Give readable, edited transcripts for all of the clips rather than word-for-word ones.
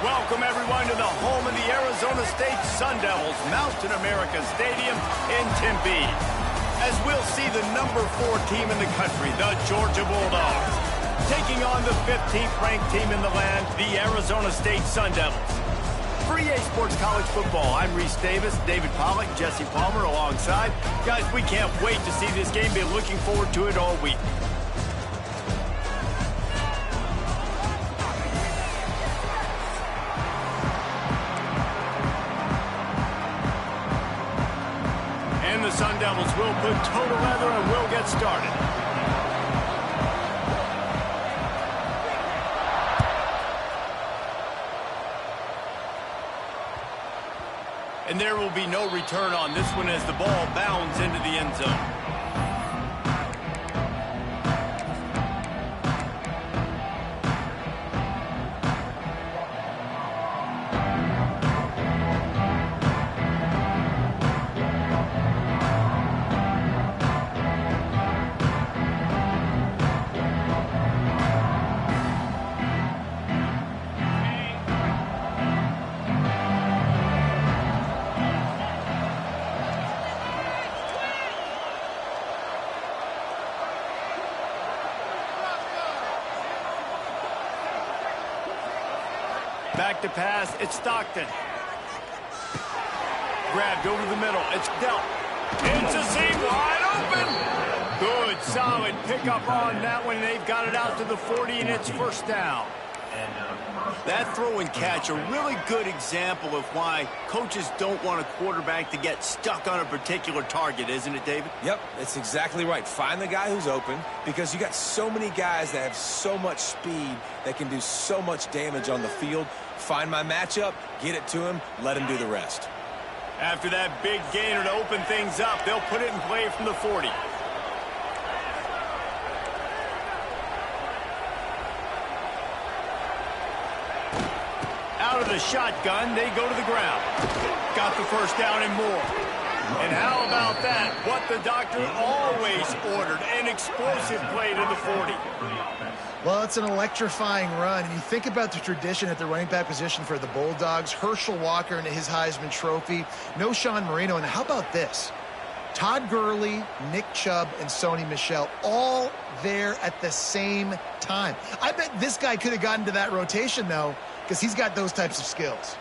Welcome, everyone, to the home of the Arizona State Sun Devils, Mountain America Stadium in Tempe. As we'll see the number 4 team in the country, the Georgia Bulldogs, taking on the 15th-ranked team in the land, the Arizona State Sun Devils. For EA Sports College Football, I'm Reese Davis, David Pollack, Jesse Palmer alongside. Guys, we can't wait to see this game. Been looking forward to it all week. And the Sun Devils will put toe to leather and we'll get started. And there will be no return on this one as the ball bounds into the end zone. Back to pass, it's Stockton. Grabbed over the middle, it's dealt. It's a seam, wide open. Good, solid pickup on that one. They've got it out to the 40, and it's first down. That throw and catch, a really good example of why coaches don't want a quarterback to get stuck on a particular target, isn't it, David? Yep, that's exactly right. Find the guy who's open, because you got so many guys that have so much speed that can do so much damage on the field. Find my matchup, get it to him, let him do the rest. After that big gainer to open things up, they'll put it in play from the 40. Out of the shotgun, they go to the ground. Got the first down and more. And how about that? What the doctor always ordered, an explosive play to the 40. Well, it's an electrifying run. And you think about the tradition at the running back position for the Bulldogs. Herschel Walker and his Heisman Trophy. No Sean Marino. And how about this? Todd Gurley, Nick Chubb, and Sony Michel all there at the same time. I bet this guy could have gotten to that rotation, though, because he's got those types of skills.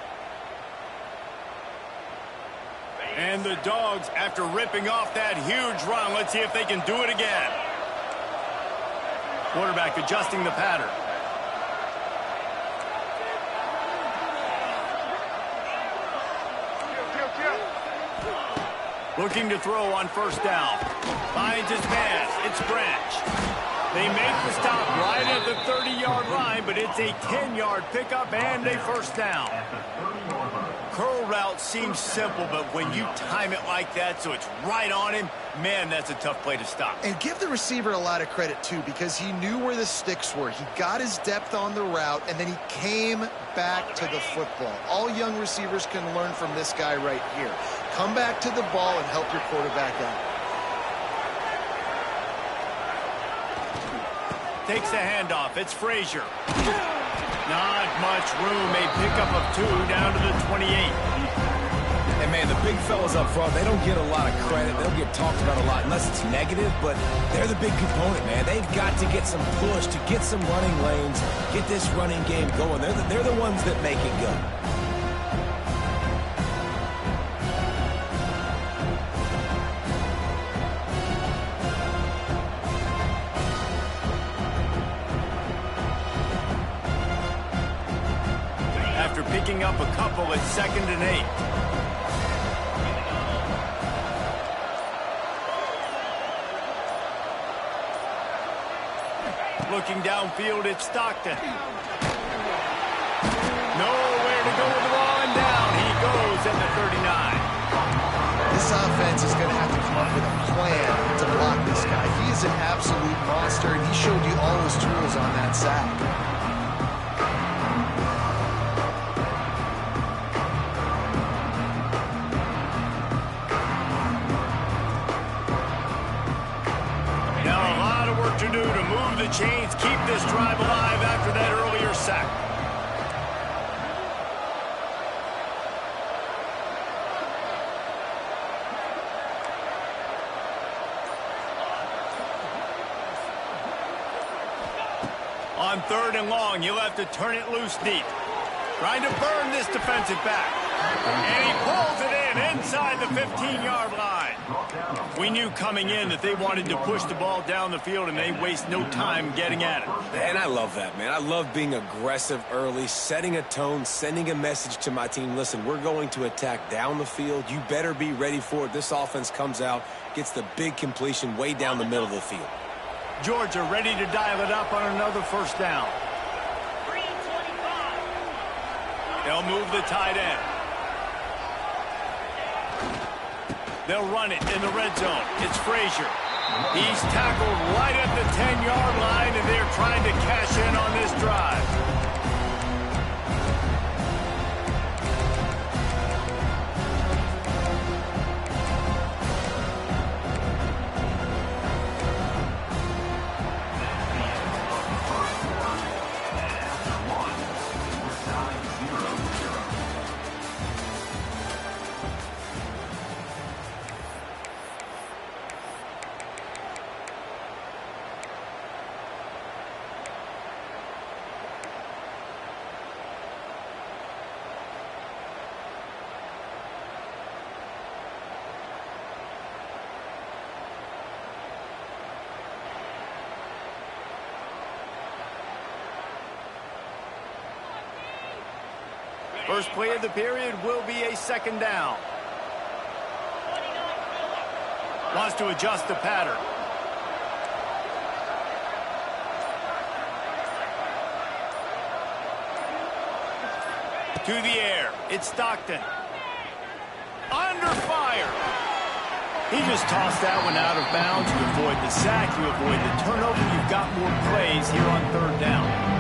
And the Dogs, after ripping off that huge run, let's see if they can do it again. Quarterback adjusting the pattern. Looking to throw on first down. Finds his man. It's Branch. They make the stop right at the 30-yard line, but it's a 10-yard pickup and a first down. Curl route seems simple, but when you time it like that so it's right on him, man, that's a tough play to stop. And give the receiver a lot of credit, too, because he knew where the sticks were. He got his depth on the route, and then he came back to the football. All young receivers can learn from this guy right here. Come back to the ball and help your quarterback out. Takes the handoff. It's Frazier. Not much room. A pickup of 2 down to the 28. And, man, the big fellas up front, they don't get a lot of credit. They don't get talked about a lot unless it's negative, but they're the big component, man. They've got to get some push, to get some running lanes, get this running game going. They're the ones that make it go. Picking up a couple at 2nd and 8. Looking downfield, it's Stockton. Nowhere to go with the ball, and down he goes at the 39. This offense is going to have to come up with a plan to block this guy. He is an absolute monster, and he showed you all his tools on that sack. To do to move the chains, keep this drive alive after that earlier sack. On 3rd and long, he'll have to turn it loose deep. Trying to burn this defensive back. And he pulls it in inside the 15-yard line. We knew coming in that they wanted to push the ball down the field, and they waste no time getting at it. And I love that, man. I love being aggressive early, setting a tone, sending a message to my team. Listen, we're going to attack down the field. You better be ready for it. This offense comes out, gets the big completion way down the middle of the field. Georgia ready to dial it up on another 1st down. They'll move the tight end. They'll run it in the red zone. It's Frazier. He's tackled right at the 10-yard line, and they're trying to cash in on this drive. First play of the period will be a 2nd down. Wants to adjust the pattern. To the air. It's Stockton. Under fire. He just tossed that one out of bounds. You avoid the sack. You avoid the turnover. You've got more plays here on 3rd down.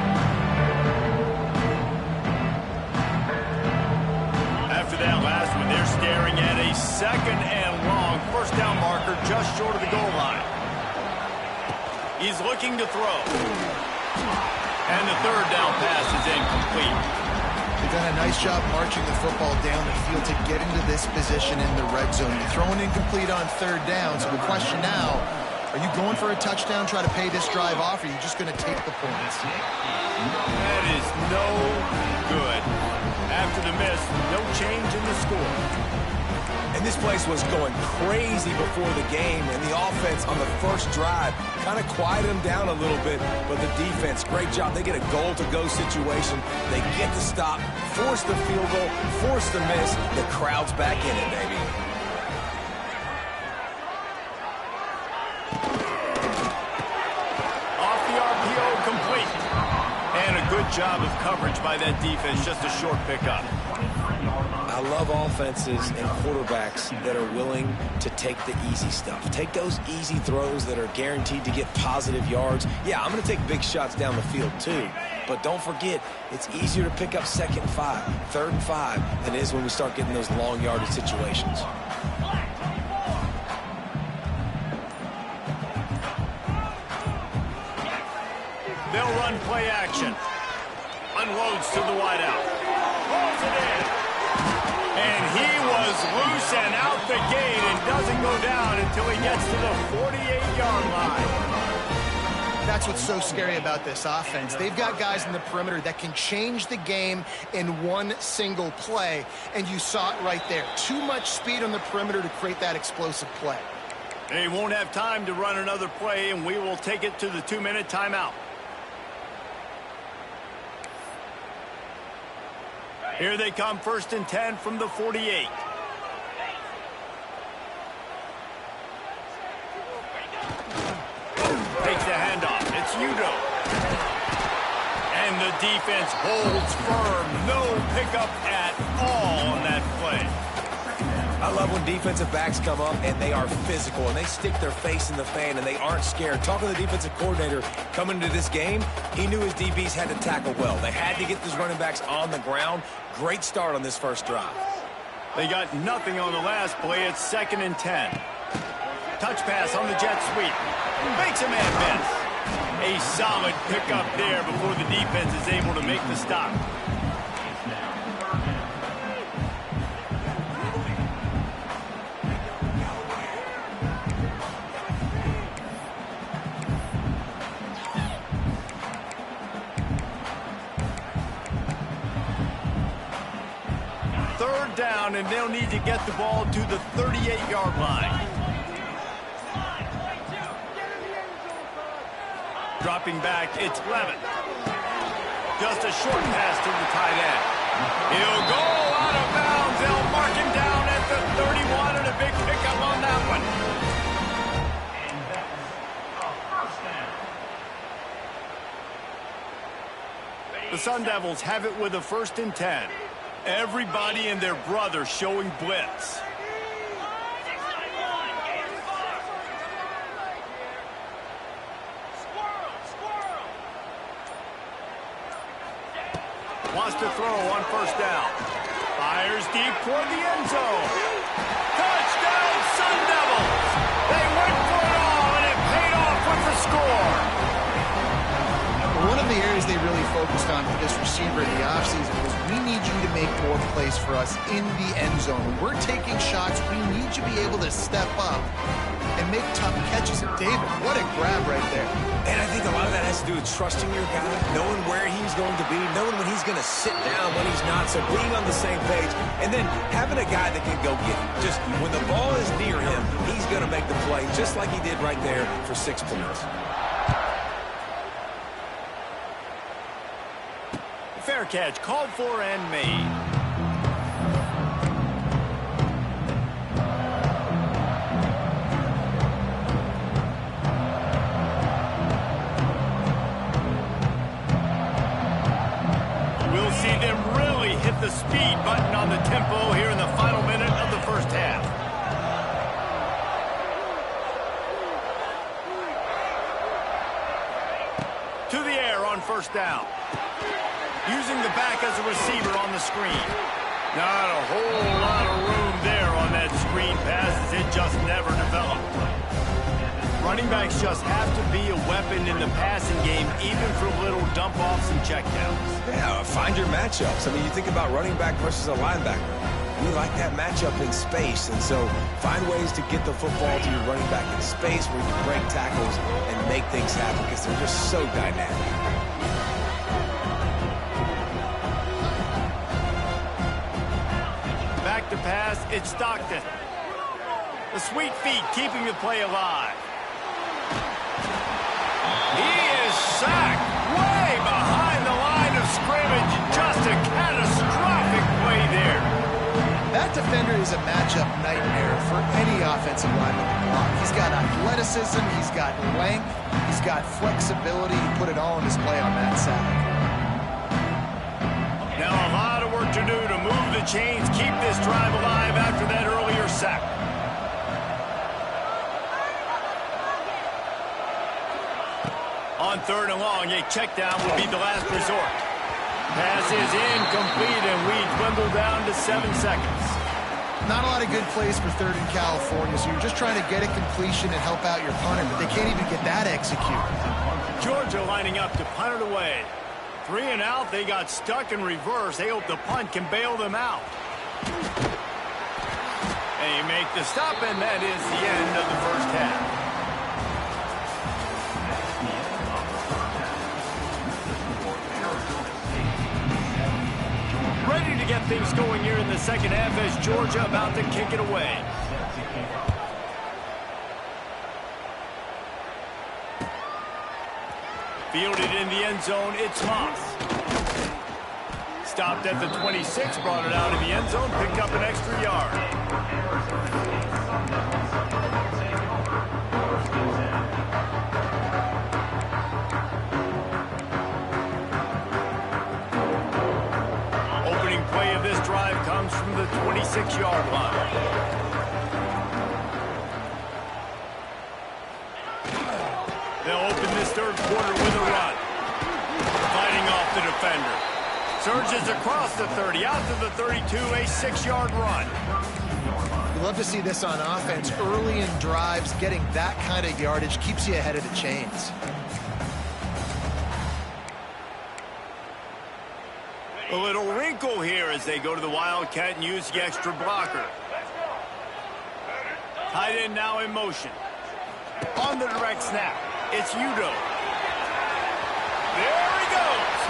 After that last one, they're staring at a 2nd and long. 1st down marker just short of the goal line. He's looking to throw. And the 3rd down pass is incomplete. They've done a nice job marching the football down the field to get into this position in the red zone. You're throwing incomplete on 3rd down, so the question now, are you going for a touchdown, try to pay this drive off, or are you just going to take the points? That is no good. After the miss, no change in the score. And this place was going crazy before the game, and the offense on the first drive kind of quieted them down a little bit, but the defense, great job. They get a goal-to-go situation. They get the stop, force the field goal, force the miss. The crowd's back in it, baby. Off the RPO, complete. And a good job of coverage by that defense, just a short pickup. I love offenses and quarterbacks that are willing to take the easy stuff. Take those easy throws that are guaranteed to get positive yards. Yeah, I'm going to take big shots down the field too. But don't forget, it's easier to pick up 2nd and 5, 3rd and 5 than it is when we start getting those long yardage situations. They'll run play action. Unloads to the wideout. Pulls it in. And he was loose and out the gate and doesn't go down until he gets to the 48-yard line. That's what's so scary about this offense. They've got guys in the perimeter that can change the game in one single play, and you saw it right there. Too much speed on the perimeter to create that explosive play. They won't have time to run another play, and we will take it to the 2-minute timeout. Here they come, 1st and 10 from the 48. Takes the handoff. It's Udo. And the defense holds firm. No pickup at all on that play. I love when defensive backs come up and they are physical and they stick their face in the fan and they aren't scared. Talking to the defensive coordinator coming into this game, he knew his DBs had to tackle well. They had to get these running backs on the ground. Great start on this first drive. They got nothing on the last play. It's 2nd and 10. Touch pass on the jet sweep. Makes a man miss. A solid pickup there before the defense is able to make the stop. down, and they'll need to get the ball to the 38-yard line. Dropping back, it's Levin. Just a short pass to the tight end. He'll go out of bounds. They'll mark him down at the 31, and a big pickup on that one. The Sun Devils have it with a 1st and 10. Everybody and their brother showing blitz. Wants to throw on 1st down. Fires deep toward the end zone. Touchdown, Sun Devils! They went for it all, and it paid off with the score. One of the areas they really focused on for this receiver in the offseason was we need you to make more plays for us in the end zone. When we're taking shots, we need you to be able to step up and make tough catches. And David, what a grab right there. And I think a lot of that has to do with trusting your guy, knowing where he's going to be, knowing when he's going to sit down, when he's not, so being on the same page, and then having a guy that can go get it. Just when the ball is near him, he's going to make the play, just like he did right there for 6 points. Fair catch, called for and made. We'll see them really hit the speed button on the tempo here in the final minute of the 1st half. To the air on 1st down. Using the back as a receiver on the screen. Not a whole lot of room there on that screen pass as it just never developed. Running backs just have to be a weapon in the passing game, even for little dump-offs and checkdowns. Yeah, find your matchups. I mean, you think about running back versus a linebacker. We like that matchup in space, and so find ways to get the football to your running back in space where you can break tackles and make things happen because they're just so dynamic. Back to pass, it's Stockton. The sweet feet keeping the play alive. He is sacked way behind the line of scrimmage. Just a catastrophic play there. That defender is a matchup nightmare for any offensive lineman to block. He's got athleticism, he's got length, he's got flexibility. He put it all on display on that sack. Now a lot of work to do to move the chains, keep this drive alive after that earlier sack. On 3rd and long, a check down would be the last resort. Pass is incomplete, and we dwindle down to 7 seconds. Not a lot of good plays for 3rd in California, so you're just trying to get a completion and help out your punter, but they can't even get that executed. Georgia lining up to punt it away. 3 and out, they got stuck in reverse. They hope the punt can bail them out. They make the stop, and that is the end of the 1st half. Ready to get things going here in the 2nd half as Georgia about to kick it away. Fielded in the end zone, it's Moss. Stopped at the 26, brought it out of the end zone, picked up an extra yard. Opening play of this drive comes from the 26-yard line. They'll open this 3rd quarter with a run. Fighting off the defender. Surges across the 30, out to the 32, a 6-yard run. You love to see this on offense. Early in drives, getting that kind of yardage keeps you ahead of the chains. A little wrinkle here as they go to the Wildcat and use the extra blocker. Tight end now in motion. On the direct snap, it's Udo. There he goes.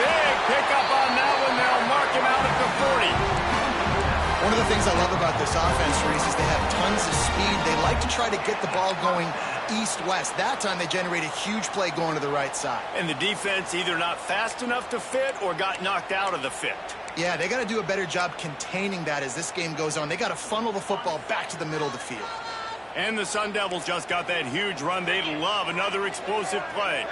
Big pickup on that one. They'll mark him out at the 40. One of the things I love about this offense, Reese, is they have tons of speed. They like to try to get the ball going east-west. That time they generate a huge play going to the right side. And the defense either not fast enough to fit or got knocked out of the fit. Yeah, they got to do a better job containing that as this game goes on. They got to funnel the football back to the middle of the field. And the Sun Devils just got that huge run. They'd love another explosive play.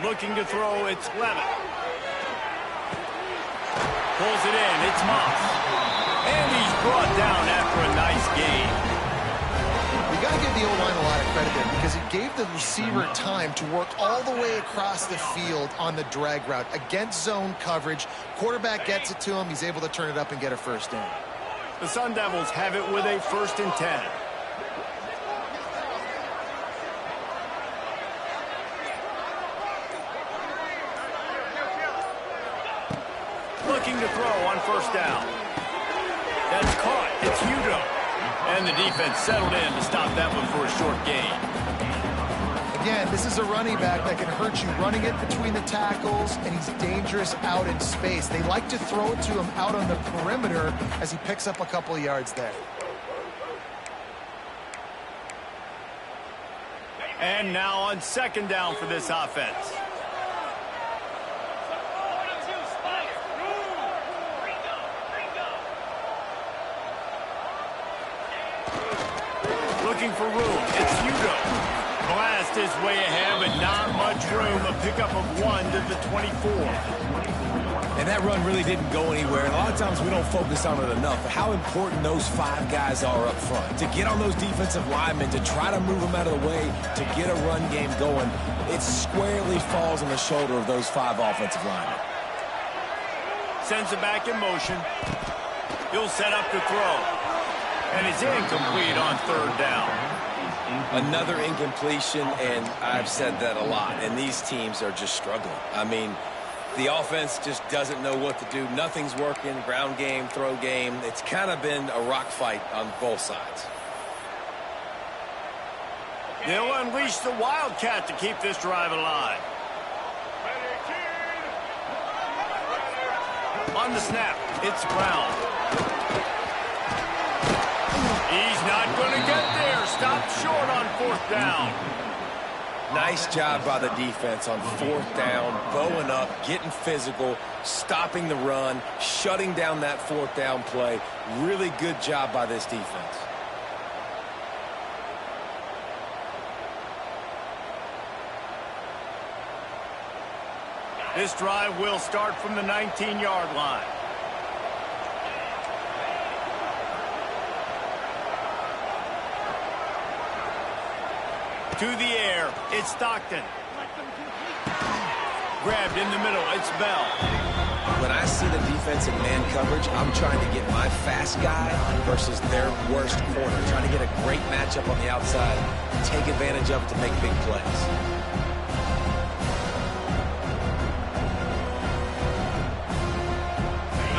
Looking to throw, it's Levitt. Pulls it in, it's Moss. And he's brought down after a nice gain. You got to give the O-line a lot of credit there because it gave the receiver time to work all the way across the field on the drag route against zone coverage. Quarterback gets it to him. He's able to turn it up and get a first down. The Sun Devils have it with a 1st and 10. Looking to throw on 1st down. That's caught. It's Hugo. And the defense settled in to stop that one for a short gain. Again, this is a running back that can hurt you running it between the tackles, and he's dangerous out in space. They like to throw it to him out on the perimeter as he picks up a couple of yards there. And now on 2nd down for this offense. Looking for room. It's Hugo. Blast his way ahead, but not much room. A pickup of 1 to the 24. And that run really didn't go anywhere. And a lot of times we don't focus on it enough. But how important those 5 guys are up front. To get on those defensive linemen, to try to move them out of the way, to get a run game going, it squarely falls on the shoulder of those 5 offensive linemen. Sends it back in motion. He'll set up to throw. And it's incomplete on 3rd down. Another incompletion, and I've said that a lot, and these teams are just struggling. I mean, the offense just doesn't know what to do. Nothing's working, ground game, throw game. It's kind of been a rock fight on both sides. They'll unleash the Wildcat to keep this drive alive. On the snap, it's Brown. He's not going to get there. Stopped short on 4th down. Nice job by the defense on 4th down, bowing up, getting physical, stopping the run, shutting down that 4th down play. Really good job by this defense. This drive will start from the 19-yard line. To the air, it's Stockton. Grabbed in the middle, it's Bell. When I see the defense in man coverage, I'm trying to get my fast guy versus their worst corner. Trying to get a great matchup on the outside, take advantage of it to make big plays.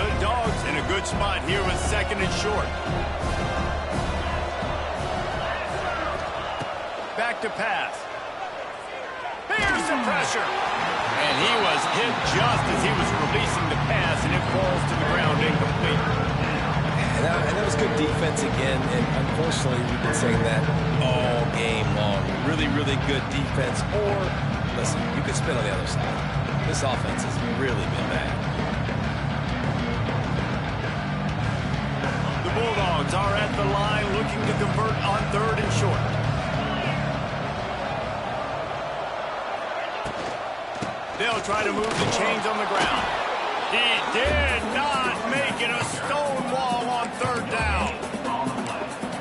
The Dogs in a good spot here with 2nd and short. Back to pass. Here's the pressure. And he was hit just as he was releasing the pass, and it falls to the ground incomplete. And that was good defense again, and unfortunately we've been saying that all game long. Really, really good defense. Or, listen, you could spin on the other side. This offense has really been bad. The Bulldogs are at the line looking to convert on 3rd and short. They'll try to move the chains on the ground. He did not make it. A stone wall on 3rd down.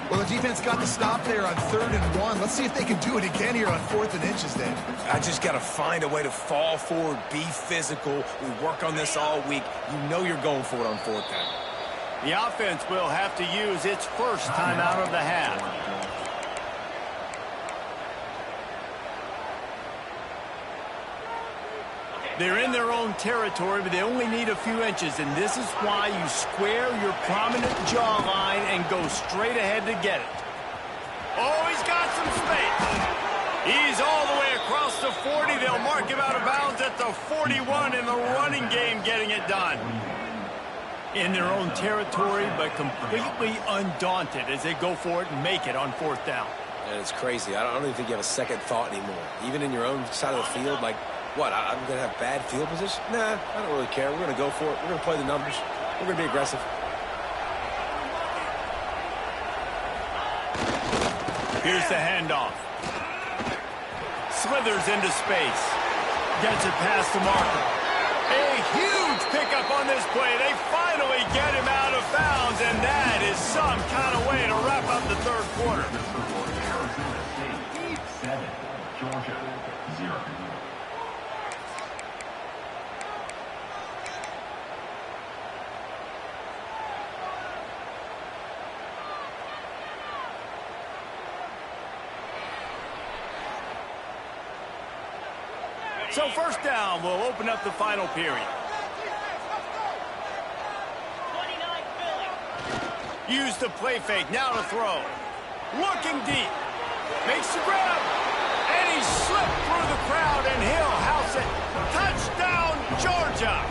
Well, the defense got the stop there on 3rd and 1. Let's see if they can do it again here on 4th and inches then. I just got to find a way to fall forward, be physical. We work on this all week. You know you're going for it on 4th down. The offense will have to use its first timeout of the half. They're in their own territory, but they only need a few inches, and this is why you square your prominent jawline and go straight ahead to get it. Oh, he's got some space. He's all the way across the 40. They'll mark him out of bounds at the 41 in the running game, getting it done. In their own territory, but completely undaunted as they go for it and make it on 4th down. And it's crazy. I don't even think you have a second thought anymore. Even in your own side of the field, like, what, I'm going to have bad field position? Nah, I don't really care. We're going to go for it. We're going to play the numbers. We're going to be aggressive. Here's the handoff. Slithers into space. Gets it past the marker. A huge pickup on this play. They finally get him out of bounds, and that is some kind of way to wrap up the 3rd quarter. Georgia 0. So 1st down will open up the final period. Use the play fake, now to throw. Looking deep. Makes the grab. And he slipped through the crowd, and he'll house it. Touchdown, Georgia.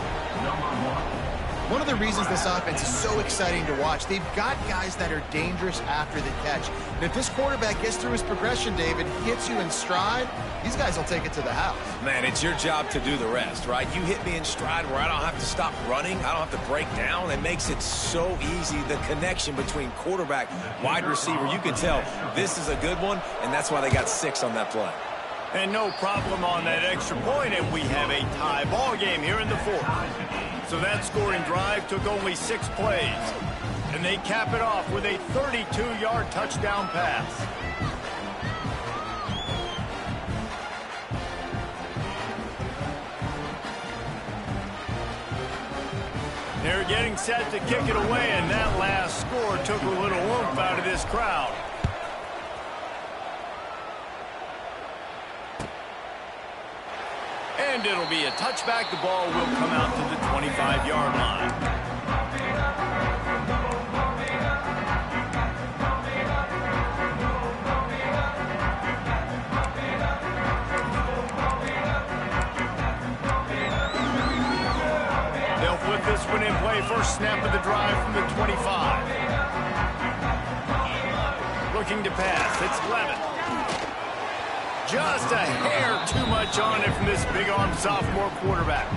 One of the reasons this offense is so exciting to watch, they've got guys that are dangerous after the catch. And if this quarterback gets through his progression, David, hits you in stride, these guys will take it to the house. Man, it's your job to do the rest, right? You hit me in stride where I don't have to stop running. I don't have to break down. It makes it so easy. The connection between quarterback, wide receiver, you can tell this is a good one, and that's why they got 6 on that play. And no problem on that extra point, and we have a tie ball game here in the 4th. So that scoring drive took only 6 plays. And they cap it off with a 32-yard touchdown pass. They're getting set to kick it away, and that last score took a little oomph out of this crowd. And it'll be a touchback. The ball will come out to the 25-yard line. They'll flip this one in play. First snap of the drive from the 25. Looking to pass. It's Levin. Just a hair too much on it from this big-arm sophomore quarterback.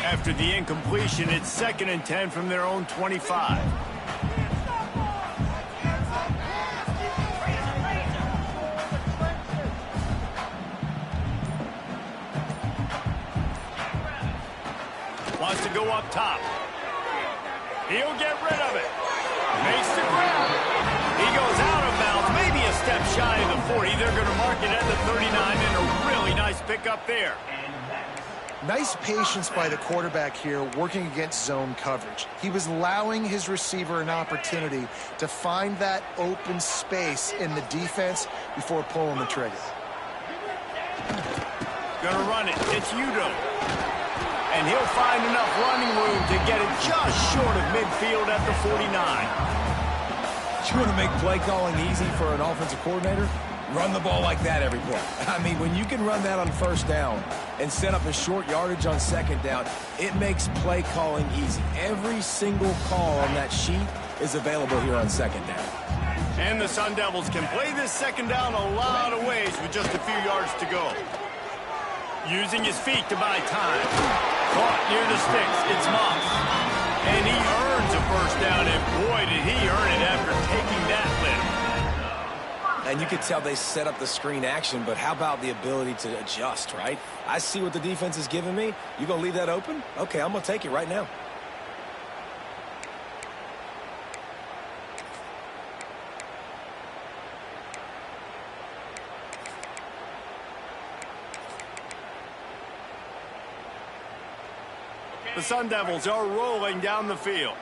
After the incompletion, it's 2nd and 10 from their own 25. Wants to go up top. He'll get rid of it. Makes the grab. He goes out of bounds, maybe a step shy of the 40. They're going to mark it at the 39, and a really nice pickup there. Nice patience by the quarterback here working against zone coverage. He was allowing his receiver an opportunity to find that open space in the defense before pulling the trigger. Gonna run it. It's Udo. And he'll find enough running room to get it just short of midfield at the 49. You want to make play calling easy for an offensive coordinator? Run the ball like that every play. I mean, when you can run that on 1st down and set up a short yardage on 2nd down, it makes play calling easy. Every single call on that sheet is available here on 2nd down. And the Sun Devils can play this 2nd down a lot of ways with just a few yards to go. Using his feet to buy time. Caught near the sticks. It's Moss. And he earns a 1st down, and boy, did he earn it after taking that lift. And you could tell they set up the screen action, but how about the ability to adjust, right? I see what the defense is giving me. You gonna leave that open? Okay, I'm gonna take it right now. The Sun Devils are rolling down the field.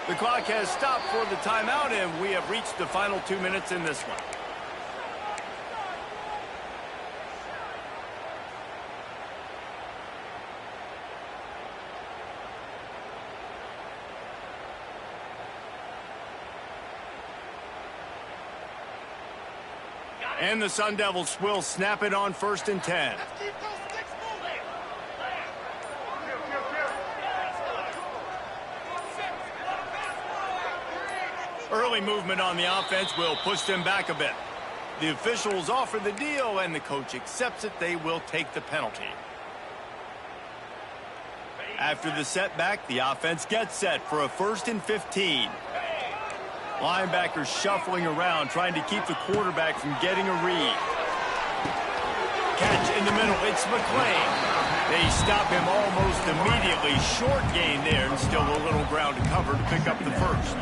The clock has stopped for the timeout, and we have reached the final 2 minutes in this one. And the Sun Devils will snap it on 1st and 10. Early movement on the offense will push them back a bit. The officials offer the deal, and the coach accepts it. They will take the penalty. After the setback, the offense gets set for a 1st and 15. Linebackers shuffling around, trying to keep the quarterback from getting a read. Catch in the middle. It's McClain. They stop him almost immediately. Short gain there, and still a little ground to cover to pick up the first.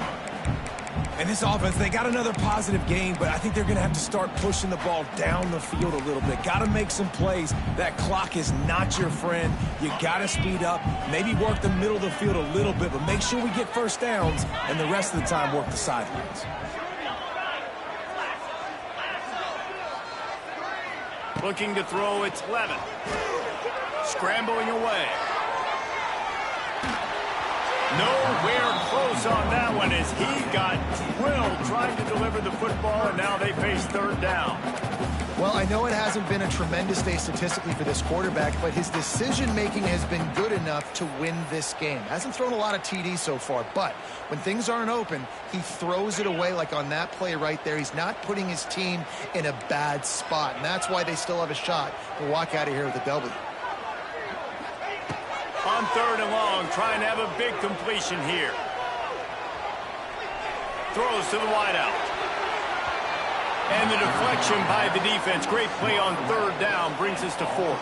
And this offense, they got another positive gain, but I think they're going to have to start pushing the ball down the field a little bit. Got to make some plays. That clock is not your friend. You got to speed up, maybe work the middle of the field a little bit, but make sure we get first downs, and the rest of the time work the sidelines. Looking to throw, it's Levin. Scrambling away. Nowhere close on that one as he got drilled trying to deliver the football, and now they face 3rd down. Well, I know it hasn't been a tremendous day statistically for this quarterback, but his decision-making has been good enough to win this game. Hasn't thrown a lot of TDs so far, but when things aren't open, he throws it away like on that play right there. He's not putting his team in a bad spot, and that's why they still have a shot to walk out of here with a W. On 3rd and long, trying to have a big completion here. Throws to the wideout. And the deflection by the defense. Great play on 3rd down brings us to 4th.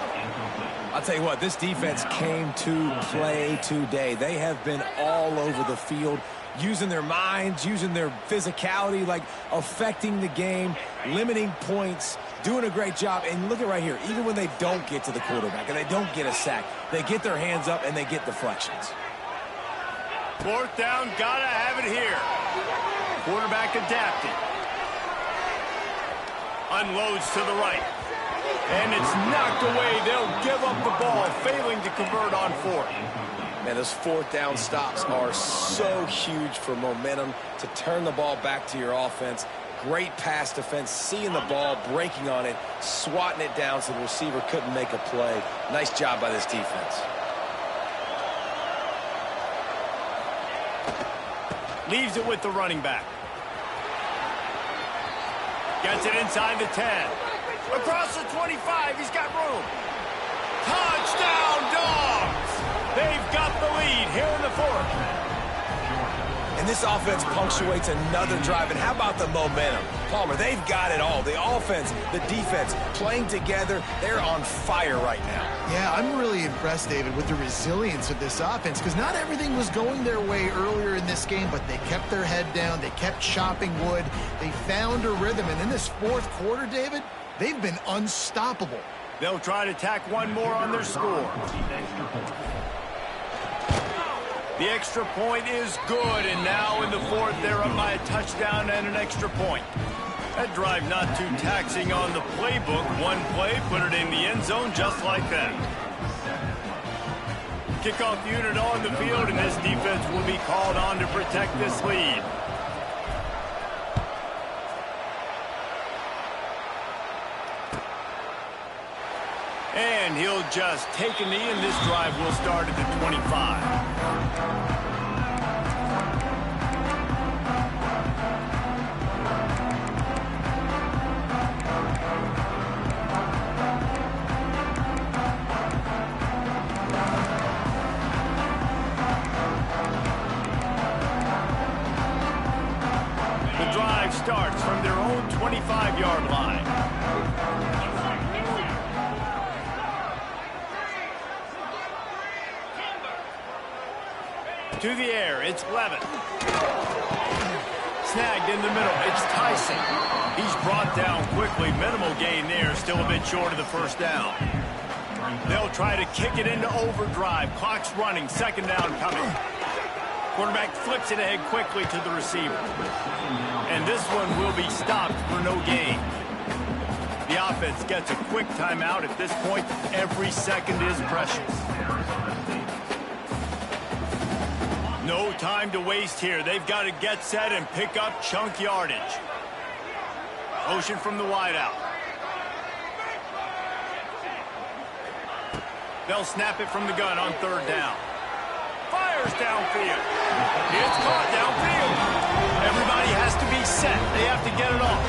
I'll tell you what, this defense came to play today. They have been all over the field, using their minds, using their physicality, like affecting the game, limiting points, doing a great job. And look at right here, even when they don't get to the quarterback and they don't get a sack, they get their hands up and they get deflections. 4th down, gotta have it here. Quarterback adapted. Unloads to the right. And it's knocked away. They'll give up the ball, failing to convert on 4th. Man, those 4th down stops are so huge for momentum to turn the ball back to your offense. Great pass defense, seeing the ball, breaking on it, swatting it down so the receiver couldn't make a play. Nice job by this defense. Leaves it with the running back. Gets it inside the 10. Across the 25, he's got room. Touchdown, Dogs! They've got the lead here in the 4th. And this offense punctuates another drive. And how about the momentum? Palmer, they've got it all. The offense, the defense, playing together. They're on fire right now. Yeah, I'm really impressed, David, with the resilience of this offense, because not everything was going their way earlier in this game, but they kept their head down. They kept chopping wood. They found a rhythm. And in this 4th quarter, David, they've been unstoppable. They'll try to tack one more on their score. The extra point is good, and now in the 4th, they're up by a touchdown and an extra point. That drive not too taxing on the playbook. One play, put it in the end zone just like that. Kickoff unit on the field, and this defense will be called on to protect this lead. And he'll just take a knee, and this drive will start at the 25. The drive starts from their own 25-yard line. To the air, it's Levin. Snagged in the middle, it's Tyson. He's brought down quickly. Minimal gain there, still a bit short of the 1st down. They'll try to kick it into overdrive. Clock's running, 2nd down coming. Quarterback flips it ahead quickly to the receiver. And this one will be stopped for no gain. The offense gets a quick timeout. At this point, every second is precious. No time to waste here. They've got to get set and pick up chunk yardage. Motion from the wideout. They'll snap it from the gun on third down. Fires downfield. It's caught downfield. Everybody has to be set. They have to get it off.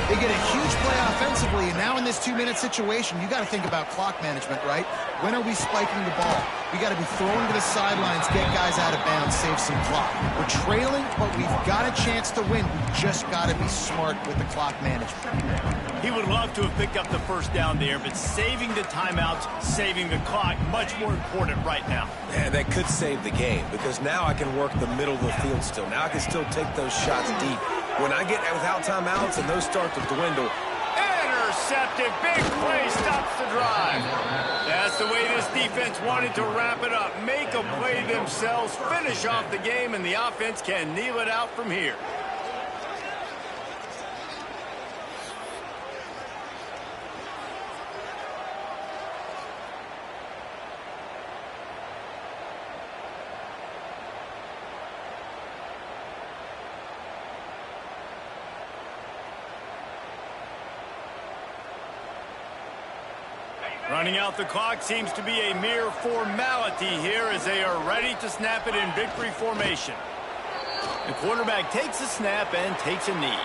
They get a huge play offensively, and now in this 2-minute situation, you got to think about clock management, right? When are we spiking the ball? We got to be throwing to the sidelines, get guys out of bounds, save some clock. We're trailing, but we've got a chance to win. We just got to be smart with the clock management. He would love to have picked up the first down there, but saving the timeouts, saving the clock, much more important right now. Yeah, that could save the game, because now I can work the middle of the field still. Now I can still take those shots deep. When I get without timeouts and those start to dwindle. Intercepted. Big play stops the drive. That's the way this defense wanted to wrap it up. Make a play themselves, finish off the game, and the offense can kneel it out from here. Running out the clock seems to be a mere formality here as they are ready to snap it in victory formation. The quarterback takes a snap and takes a knee.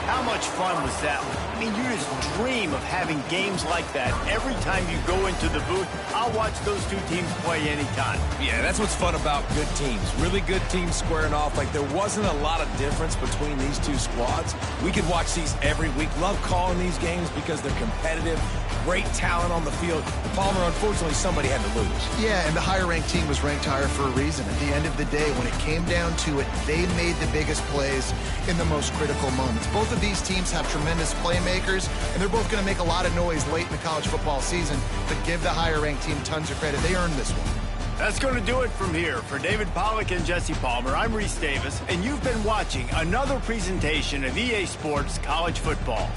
How much fun was that? I mean, you just dream of having games like that every time you go into the booth. I'll watch those two teams play anytime. Yeah, that's what's fun about good teams. Really good teams squaring off. Like, there wasn't a lot of difference between these two squads. We could watch these every week. Love calling these games because they're competitive. Great talent on the field. Palmer, unfortunately, somebody had to lose. Yeah, and the higher-ranked team was ranked higher for a reason. At the end of the day, when it came down to it, they made the biggest plays in the most critical moments. Both of these teams have tremendous playmakers, and they're both going to make a lot of noise late in the college football season, but give the higher-ranked team tons of credit. They earned this one. That's going to do it from here. For David Pollack and Jesse Palmer, I'm Reese Davis, and you've been watching another presentation of EA Sports College Football.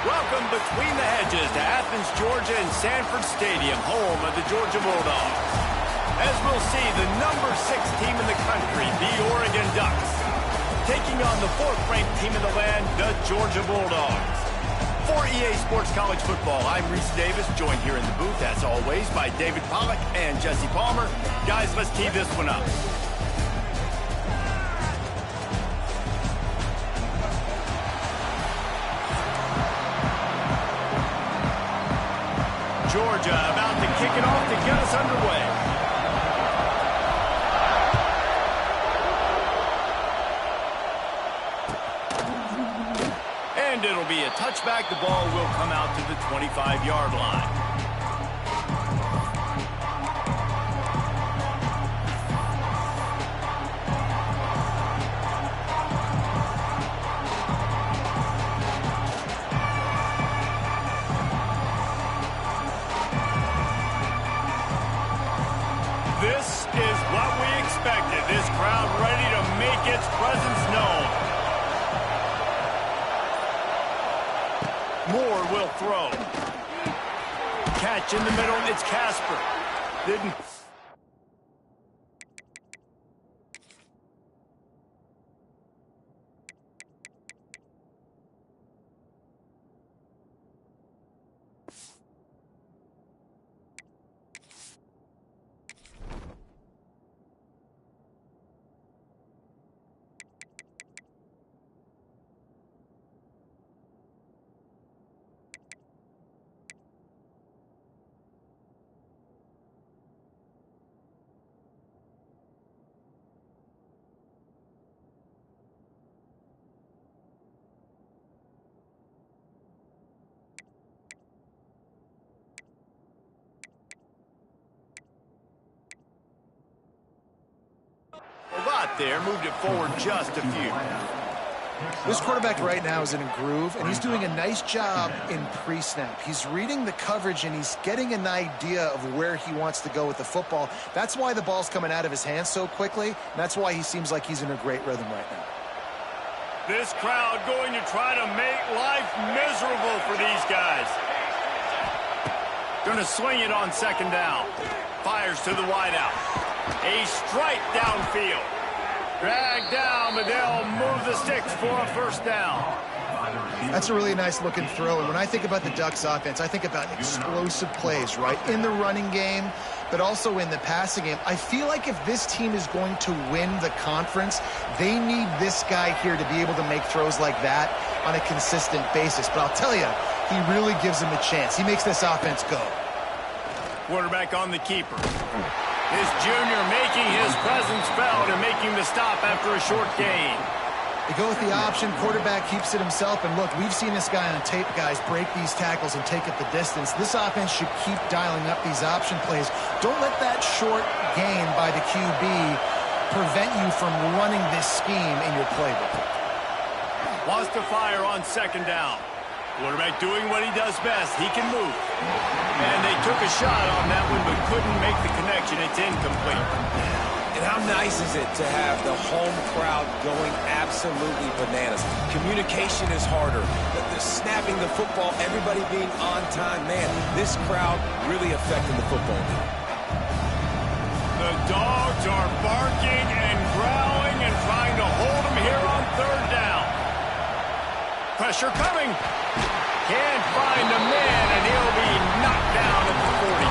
Welcome between the hedges to Athens, Georgia and Sanford Stadium, home of the Georgia Bulldogs. As we'll see, the number 6 team in the country, the Oregon Ducks, taking on the 4th-ranked team in the land, the Georgia Bulldogs. For EA Sports College Football, I'm Reese Davis, joined here in the booth, as always, by David Pollack and Jesse Palmer. Guys, let's tee this one up. Georgia about to kick it off to get us underway. And it'll be a touchback. The ball will come out to the 25-yard line. This is what we expected. This crowd ready to make its presence known. Moore will throw. Catch in the middle. It's Casper. Didn't. A lot there, moved it forward just a few. This quarterback right now is in a groove, and he's doing a nice job in pre-snap. He's reading the coverage, and he's getting an idea of where he wants to go with the football. That's why the ball's coming out of his hands so quickly, and that's why he seems like he's in a great rhythm right now. This crowd going to try to make life miserable for these guys. Going to swing it on 2nd down. Fires to the wideout. A strike downfield. Dragged down, but they'll move the sticks for a 1st down. That's a really nice looking throw. And when I think about the Ducks offense, I think about explosive plays, right? In the running game, but also in the passing game. I feel like if this team is going to win the conference, they need this guy here to be able to make throws like that on a consistent basis. But I'll tell you, he really gives them a chance. He makes this offense go. Quarterback on the keeper. This junior making his presence felt and making the stop after a short gain. They go with the option. Quarterback keeps it himself. And look, we've seen this guy on tape, guys, break these tackles and take it the distance. This offense should keep dialing up these option plays. Don't let that short gain by the QB prevent you from running this scheme in your playbook. Wants to fire on 2nd down. Quarterback doing what he does best. He can move. And they took a shot on that one, but couldn't make the connection. It's incomplete. And how nice is it to have the home crowd going absolutely bananas? Communication is harder. The snapping the football, everybody being on time. Man, this crowd really affecting the football game. The Dogs are barking and growling and trying to hold him here on 3rd down. Pressure coming. Can't find a man, and he'll be knocked down at the 40.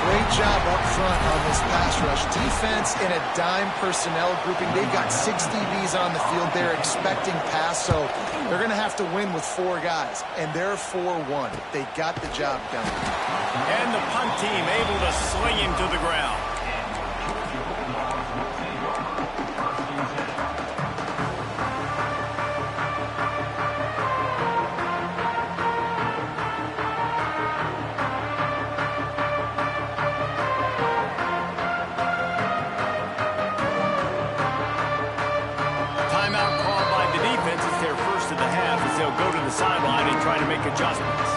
Great job up front on this pass rush. Defense in a dime personnel grouping. They've got 6 DBs on the field. They're expecting pass, so they're going to have to win with 4 guys, and they're 4-1. They got the job done. And the punt team able to sling him to the ground. Go to the sideline and try to make adjustments.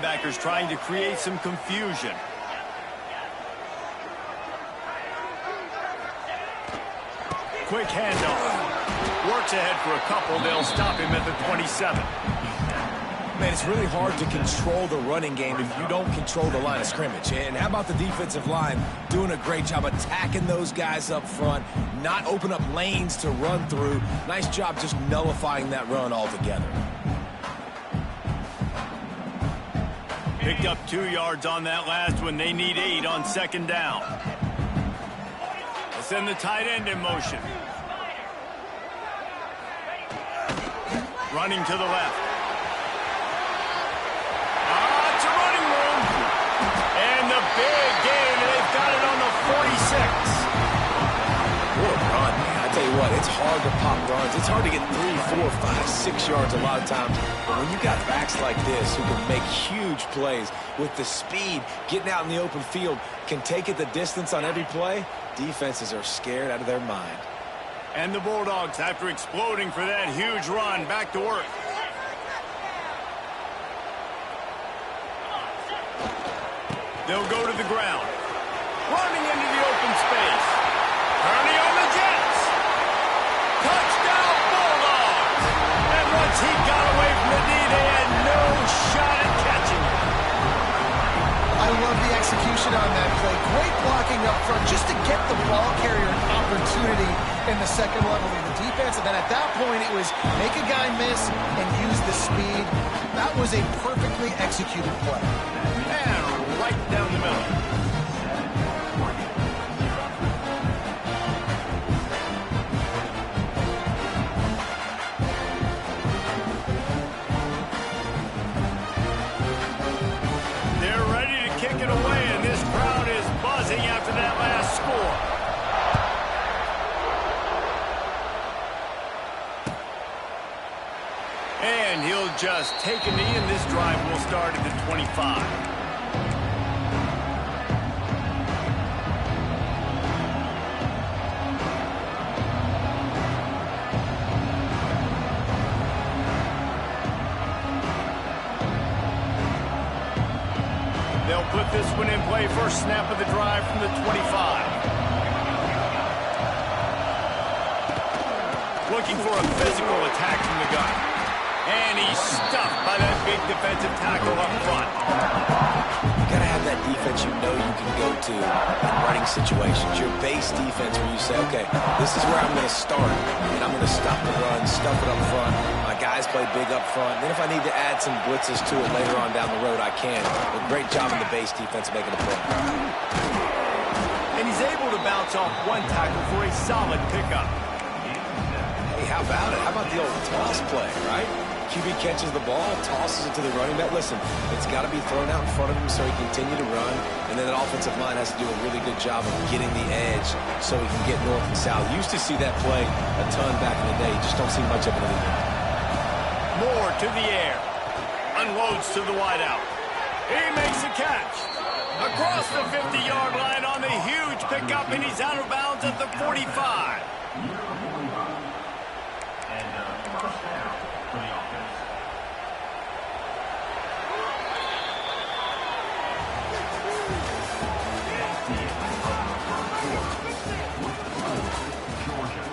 linebackers trying to create some confusion. Quick handoff. Works ahead for a couple. They'll stop him at the 27. Man, it's really hard to control the running game if you don't control the line of scrimmage. And how about the defensive line doing a great job attacking those guys up front, not open up lanes to run through. Nice job just nullifying that run altogether. Picked up 2 yards on that last one. They need 8 on second down. Let's send the tight end in motion. Running to the left. It's a running room. And the big gain. They've got it on the 46. What a run, man. I tell you what, it's hard to pop runs. It's hard to get 3, 4, 5, 6 yards a lot of times. But when you got backs like this who can make huge plays with the speed, getting out in the open field, can take it the distance on every play, defenses are scared out of their mind. And the Bulldogs, after exploding for that huge run, back to work. They'll go to the ground. Running into the open space. Turning on the Jets. Touchdown, Bulldogs! And once he got away from the D, they had no shot at catching him. I love the execution on that play. Great blocking up front just to get the ball carrier an opportunity in the second level of the defense. And then at that point, it was make a guy miss and use the speed. That was a perfectly executed play. And right down the middle. They're ready to kick it away, and this crowd is buzzing after that last score. And he'll just take a knee, and this drive will start at the 25. They'll put this one in play. First snap of the drive from the 25. Looking for a physical attack from the gun. And he's stuffed by that big defensive tackle up front. You got to have that defense you know you can go to in running situations. Your base defense where you say, okay, this is where I'm going to start, and I'm going to stop the run, stuff it up front. My guys play big up front. And then if I need to add some blitzes to it later on down the road, I can. But great job in the base defense making a play. And he's able to bounce off one tackle for a solid pickup. Hey, how about it? How about the old toss play, right? QB catches the ball, tosses it to the running back. Listen, it's got to be thrown out in front of him so he can continue to run. And then that offensive line has to do a really good job of getting the edge so he can get north and south. Used to see that play a ton back in the day. Just don't see much of it anymore. Moore to the air. Unloads to the wideout. He makes a catch. Across the 50-yard line on the huge pickup, and he's out of bounds at the 45. First down for the offense. Georgia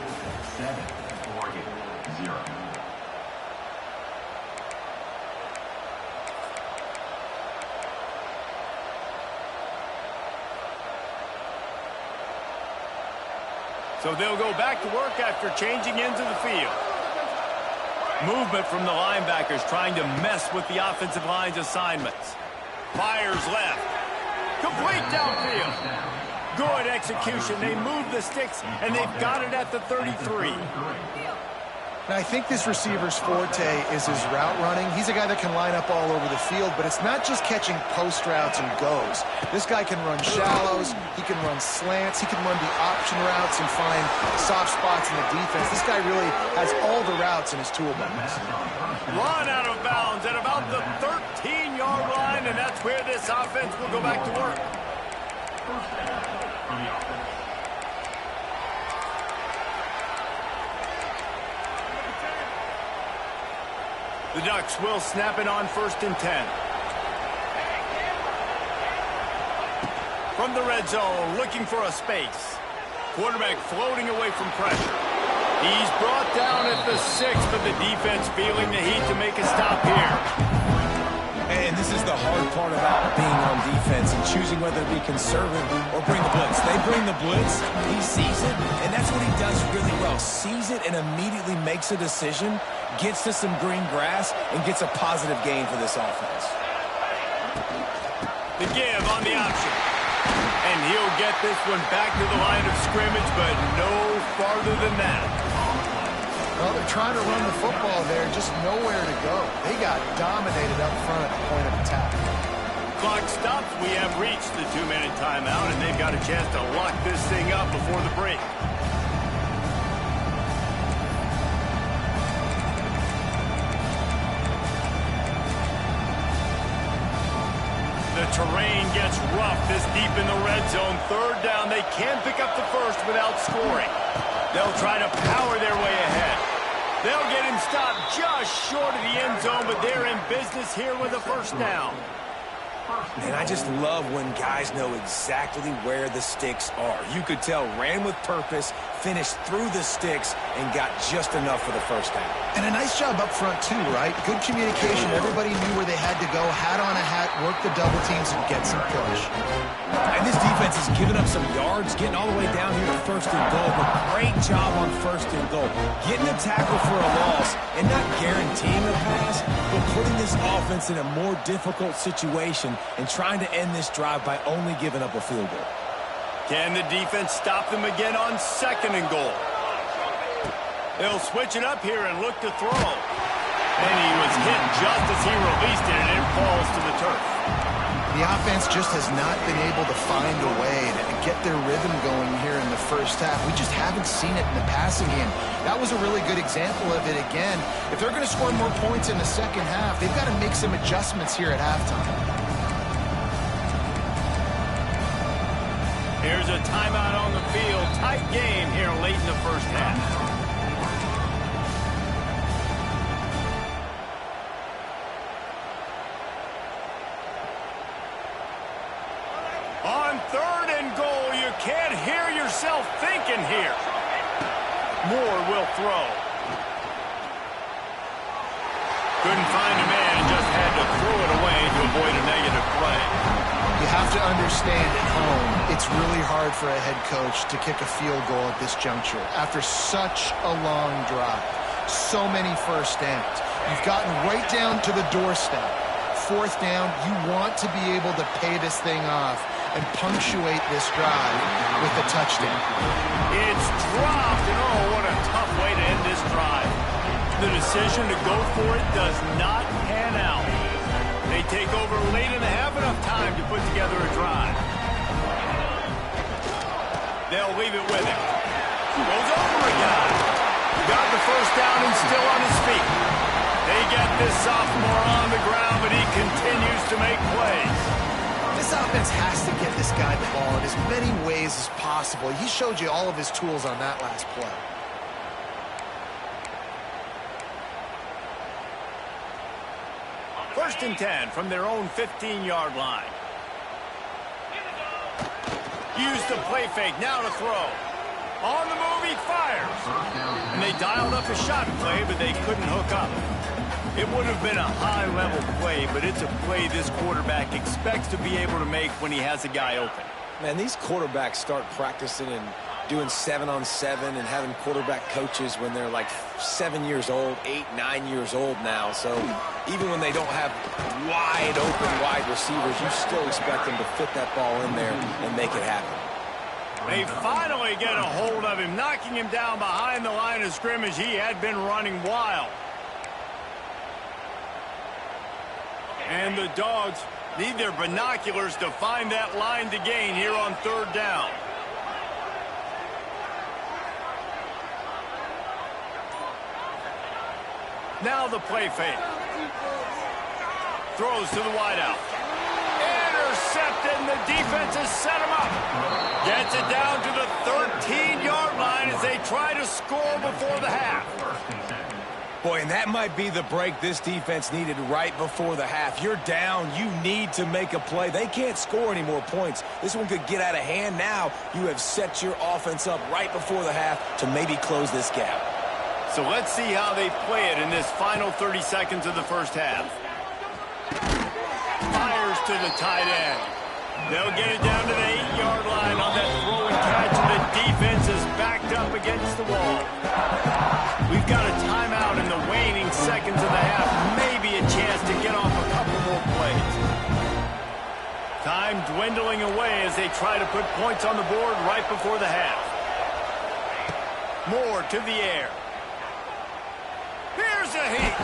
7, Oregon 0. So they'll go back to work after changing into the field. Movement from the linebackers trying to mess with the offensive line's assignments. Fires left. Complete downfield. Good execution. They move the sticks, and they've got it at the 33. And I think this receiver's forte is his route running. He's a guy that can line up all over the field, but it's not just catching post routes and goes. This guy can run shallows, he can run slants, he can run the option routes and find soft spots in the defense. This guy really has all the routes in his toolbox. Run out of bounds at about the 13-yard line, and that's where this offense will go back to work. First down for the offense. The Ducks will snap it on 1st and 10. From the red zone, looking for a space. Quarterback floating away from pressure. He's brought down at the 6, but the defense feeling the heat to make a stop here. And this is the hard part about being on defense and choosing whether to be conservative or bring the blitz. They bring the blitz, he sees it, and that's what he does really well. Sees it and immediately makes a decision, gets to some green grass, and gets a positive gain for this offense. The give on the option. And he'll get this one back to the line of scrimmage, but no farther than that. Well, they're trying to run the football there, just nowhere to go. They got dominated up front at the point of attack. Clock stops. We have reached the 2-minute timeout, and they've got a chance to lock this thing up before the break. The terrain gets rough this deep in the red zone. Third down, they can pick up the first without scoring. They'll try to power their way ahead. They'll get him stopped just short of the end zone, but they're in business here with a first down. And I just love when guys know exactly where the sticks are. You could tell ran with purpose, finished through the sticks, and got just enough for the first down. And a nice job up front, too, right? Good communication. Everybody knew where they had to go. Hat on a hat, work the double teams, and get some push. And this defense has given up some yards, getting all the way down here to first and goal. But great job on first and goal. Getting a tackle for a loss and not guaranteeing a pass, but putting this offense in a more difficult situation and trying to end this drive by only giving up a field goal. Can the defense stop them again on second and goal? They'll switch it up here and look to throw. And he was hit just as he released it, and it falls to the turf. The offense just has not been able to find a way to get their rhythm going here in the first half. We just haven't seen it in the passing game. That was a really good example of it again. If they're going to score more points in the second half, they've got to make some adjustments here at halftime. Here's a timeout on the field. Tight game here late in the first half. On third and goal, you can't hear yourself thinking here. Moore will throw. Couldn't find a man and just had to throw it away to avoid a negative play. You have to understand at home, it's really hard for a head coach to kick a field goal at this juncture. After such a long drive, so many first downs, you've gotten right down to the doorstep. Fourth down, you want to be able to pay this thing off and punctuate this drive with a touchdown. It's dropped, and oh, what a tough way to end this drive. The decision to go for it does not pan out. They take over late and have enough time to put together a drive. They'll leave it with him. Goes over a guy. Got the first down and still on his feet. They get this sophomore on the ground, but he continues to make plays. This offense has to get this guy the ball in as many ways as possible. He showed you all of his tools on that last play. First and 10 from their own 15-yard line. Use the play fake, now to throw. On the move, he fires. And they dialed up a shot play, but they couldn't hook up. It would have been a high-level play, but it's a play this quarterback expects to be able to make when he has a guy open. Man, these quarterbacks start practicing and doing 7-on-7 and having quarterback coaches when they're like 7 years old, 8, 9 years old now. So even when they don't have wide open wide receivers, you still expect them to fit that ball in there and make it happen. They finally get a hold of him, knocking him down behind the line of scrimmage. He had been running wild. And the Dogs need their binoculars to find that line to gain here on third down. Now the play fake. Throws to the wideout. Intercepted, and the defense has set him up. Gets it down to the 13-yard line as they try to score before the half. Boy, and that might be the break this defense needed right before the half. You're down. You need to make a play. They can't score any more points. This one could get out of hand now. You have set your offense up right before the half to maybe close this gap. So let's see how they play it in this final 30 seconds of the first half. Fires to the tight end. They'll get it down to the 8-yard line on that throw and catch, and the defense is backed up against the wall. We've got a timeout in the waning seconds of the half. Maybe a chance to get off a couple more plays. Time dwindling away as they try to put points on the board right before the half. Moore to the air. Here's a heat.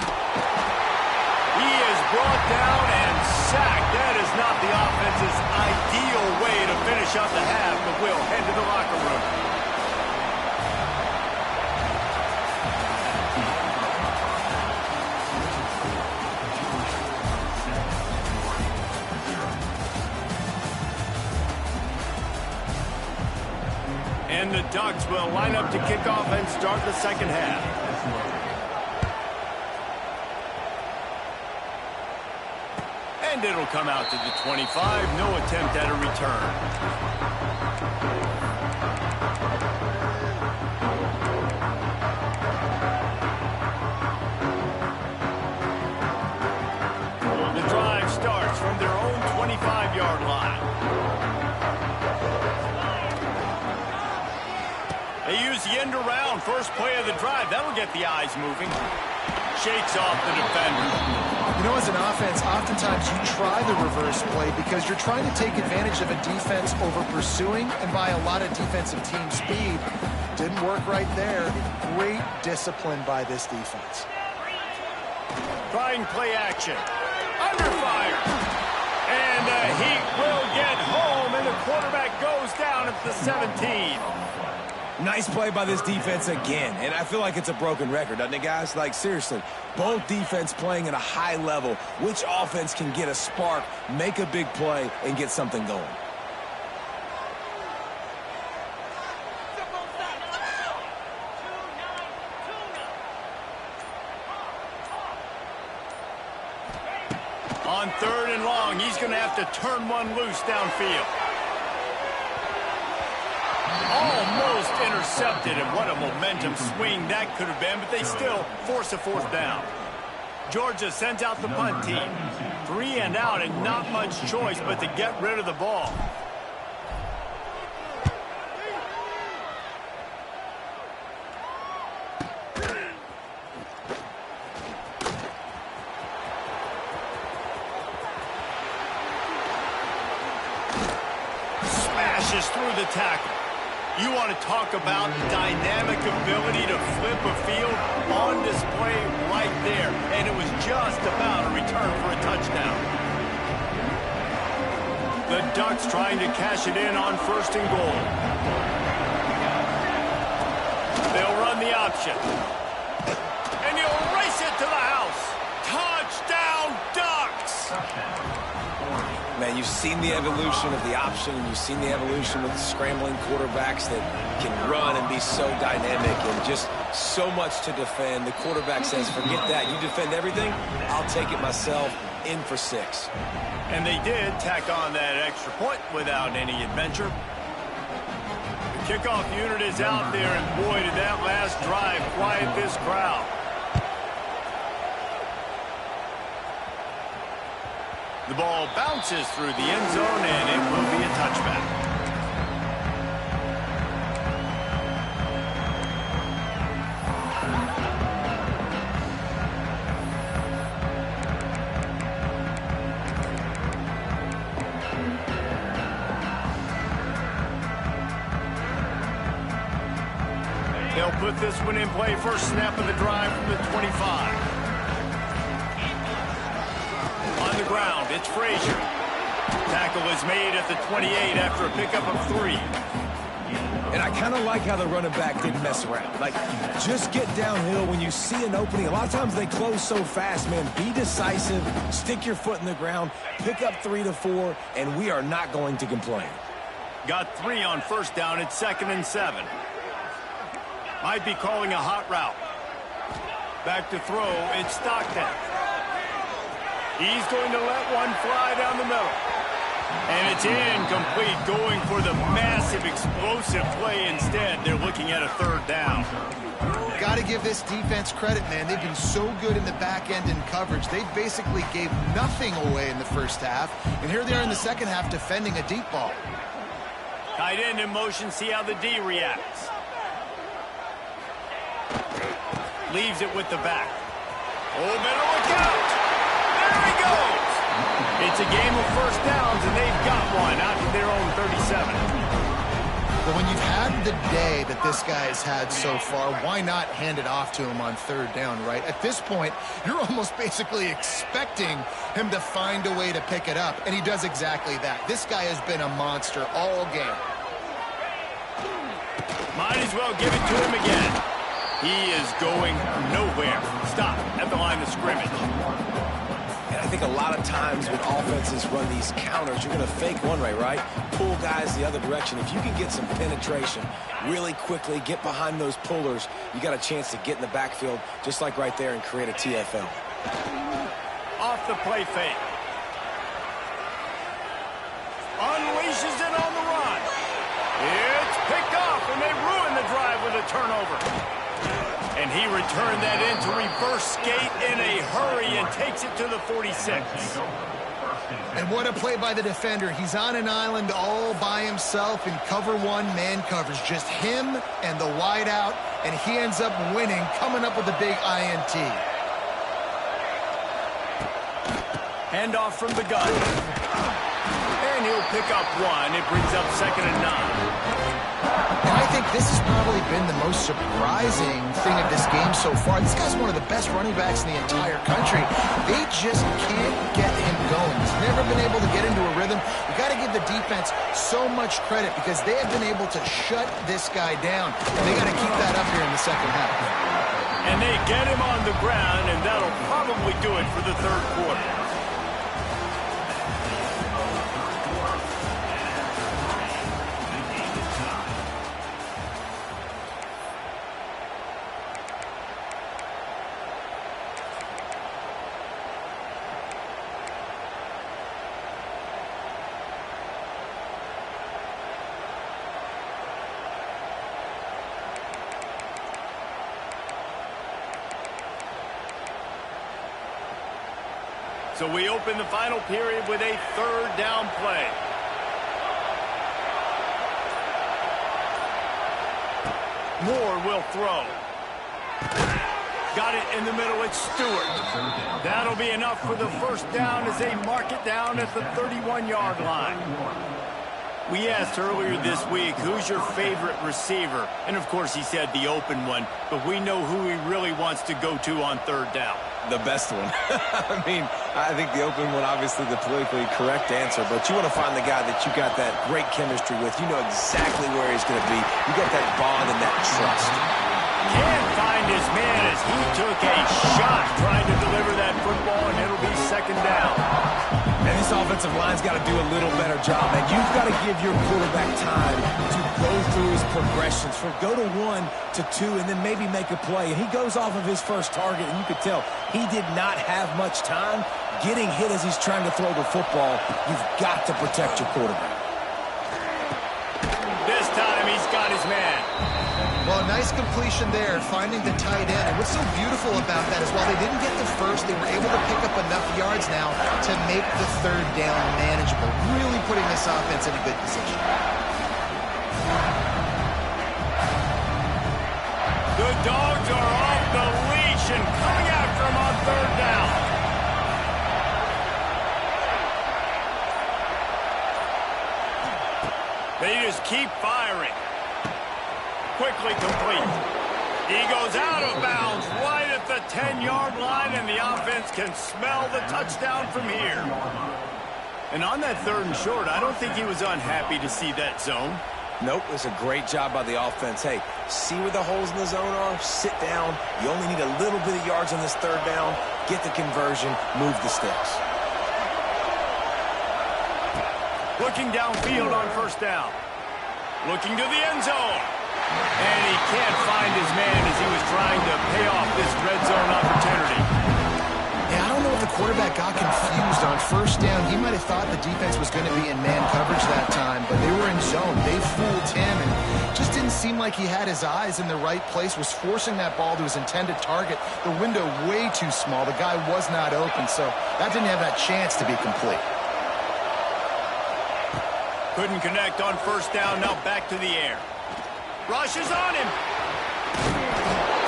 He is brought down and sacked. That is not the offense's ideal way to finish up the half, but we'll head to the locker room. And the Ducks will line up to kick off and start the second half. And it'll come out to the 25. No attempt at a return. The drive starts from their own 25-yard line. They use the end around. First play of the drive. That'll get the eyes moving. Shakes off the defender. You know, as an offense, oftentimes you try the reverse play because you're trying to take advantage of a defense over pursuing and by a lot of defensive team speed. Didn't work right there. Great discipline by this defense. Trying play action. Under fire. And the Heat will get home, and the quarterback goes down at the 17. Nice play by this defense again, and I feel like it's a broken record, doesn't it, guys? Like, seriously, both defense playing at a high level. Which offense can get a spark, make a big play, and get something going? On 3rd and long, he's going to have to turn one loose downfield. Almost intercepted, and what a momentum swing that could have been, but they still force a 4th down. Georgia sends out the punt team. 3 and out, and not much choice but to get rid of the ball. Smashes through the tackle. You want to talk about dynamic ability to flip a field on display right there. And it was just about a return for a touchdown. The Ducks trying to cash it in on 1st and goal. They'll run the option. And he'll race it to the house. Touchdown, Ducks! Man, you've seen the evolution of the option, and you've seen the evolution with scrambling quarterbacks that can run and be so dynamic and just so much to defend. The quarterback says, forget that. You defend everything, I'll take it myself. In for 6. And they did tack on that extra point without any adventure. The kickoff unit is out there, and boy, did that last drive quiet this crowd. The ball bounces through the end zone, and it will be a touchback. They'll put this one in play. First snap of the drive from the 25. On the ground, it's Frazier. Tackle is made at the 28 after a pickup of 3. And I kind of like how the running back didn't mess around. Like, just get downhill when you see an opening. A lot of times they close so fast, man. Be decisive, stick your foot in the ground, pick up 3 to 4, and we are not going to complain. Got 3 on 1st down. It's 2nd and 7. Might be calling a hot route. Back to throw, it's Stockton. He's going to let one fly down the middle. And it's incomplete, going for the massive, explosive play instead. They're looking at a third down. Got to give this defense credit, man. They've been so good in the back end in coverage. They basically gave nothing away in the first half. And here they are in the second half defending a deep ball. Tight end in motion, see how the D reacts. Leaves it with the back. Oh, better look out. There he goes. It's a game of first downs, and they've got one out to their own 37. But when you've had the day that this guy has had so far, why not hand it off to him on third down, right? At this point, you're almost basically expecting him to find a way to pick it up, and he does exactly that. This guy has been a monster all game. Might as well give it to him again. He is going nowhere. Stop at the line of scrimmage. And I think a lot of times when offenses run these counters, you're going to fake one way, right? Pull guys the other direction. If you can get some penetration really quickly, get behind those pullers, you got a chance to get in the backfield just like right there and create a TFL. Off the play fake. Unleashes it on the run. It's picked off, and they ruin the drive with a turnover. And he returned that into reverse skate in a hurry and takes it to the 46. And what a play by the defender. He's on an island all by himself in cover one man coverage. Just him and the wide out, and he ends up winning, coming up with a big INT. Handoff from the gun. And he'll pick up one. It brings up 2nd and 9. And I think this has probably been the most surprising thing of this game so far. This guy's one of the best running backs in the entire country. They just can't get him going. He's never been able to get into a rhythm. You got to give the defense so much credit because they have been able to shut this guy down. And they got to keep that up here in the second half. And they get him on the ground, and that'll probably do it for the third quarter. So we open the final period with a third down play. Moore will throw. Got it in the middle, it's Stewart. That'll be enough for the first down as they mark it down at the 31-yard line. We asked earlier this week, who's your favorite receiver? And of course he said the open one, but we know who he really wants to go to on third down. The best one. I mean, I think the open one, obviously the politically correct answer, but you want to find the guy that you got that great chemistry with. You know exactly where he's going to be. You got that bond and that trust. Can't find his man as he took a shot trying to deliver that football, and it'll be 2nd down. And this offensive line's got to do a little better job, man. You've got to give your quarterback time to go through his progressions, from go to 1 to 2, and then maybe make a play. And he goes off of his first target, and you could tell he did not have much time getting hit as he's trying to throw the football. You've got to protect your quarterback. This time he's got his man. Well, nice completion there, finding the tight end. And what's so beautiful about that is while they didn't get the first, they were able to pick up enough yards now to make the third down manageable, really putting this offense in a good position. The Dogs are off the leash and coming after him on third down. They just keep firing. Quickly complete. He goes out of bounds right at the 10-yard line, and the offense can smell the touchdown from here. And on that 3rd and short, I don't think he was unhappy to see that zone. Nope, it's a great job by the offense. Hey, see where the holes in the zone are, sit down. You only need a little bit of yards on this third down. Get the conversion, move the sticks. Looking downfield on first down. Looking to the end zone. And he can't find his man as he was trying to pay off this red zone first down, he might have thought the defense was going to be in man coverage that time, but they were in zone. They fooled him and just didn't seem like he had his eyes in the right place, was forcing that ball to his intended target. The window way too small. The guy was not open, so that didn't have that chance to be complete. Couldn't connect on first down. Now back to the air. Rush is on him.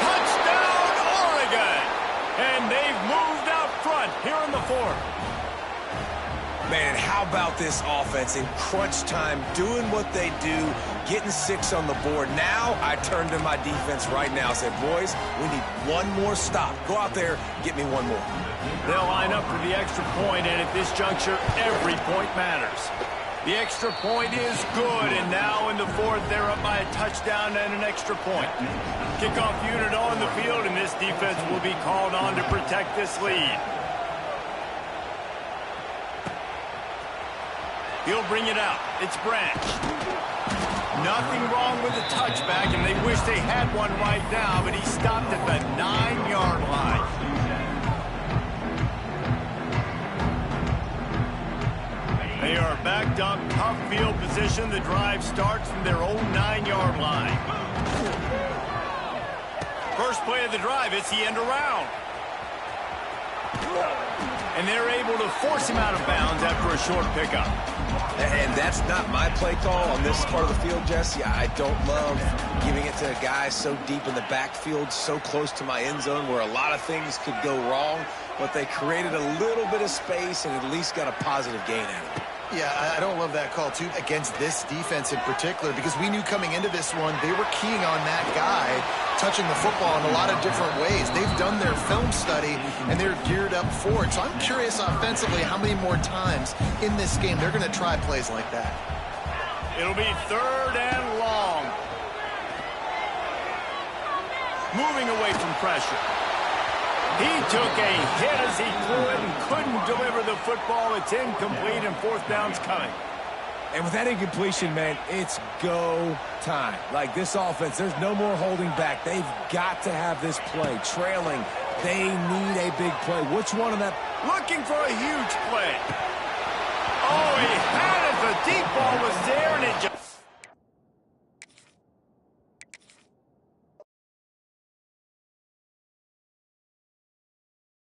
Touchdown, Oregon. And they've moved out front here in the fourth. Man, how about this offense in crunch time, doing what they do, getting 6 on the board. Now I turn to my defense right now and said, boys, we need one more stop. Go out there, get me one more. They'll line up for the extra point, and at this juncture, every point matters. The extra point is good, and now in the fourth, they're up by a touchdown and an extra point. Kickoff unit on the field, and this defense will be called on to protect this lead. He'll bring it out. It's Branch. Nothing wrong with the touchback, and they wish they had one right now, but he stopped at the 9-yard line. They are backed up, tough field position. The drive starts from their own 9-yard line. First play of the drive, it's the end around. And they're able to force him out of bounds after a short pickup. And that's not my play call on this part of the field, Jesse. I don't love giving it to a guy so deep in the backfield, so close to my end zone where a lot of things could go wrong, but they created a little bit of space and at least got a positive gain out of it. Yeah, I don't love that call, too, against this defense in particular, because we knew coming into this one they were keying on that guy touching the football in a lot of different ways. They've done their film study, and they're geared up for it. So I'm curious offensively how many more times in this game they're going to try plays like that. It'll be 3rd and long. Moving away from pressure. He took a hit as he threw it and couldn't deliver the football. It's incomplete, and 4th down's coming. And with that incompletion, man, it's go time. Like this offense, there's no more holding back. They've got to have this play. Trailing, they need a big play. Which one of that? Looking for a huge play. Oh, he had it. The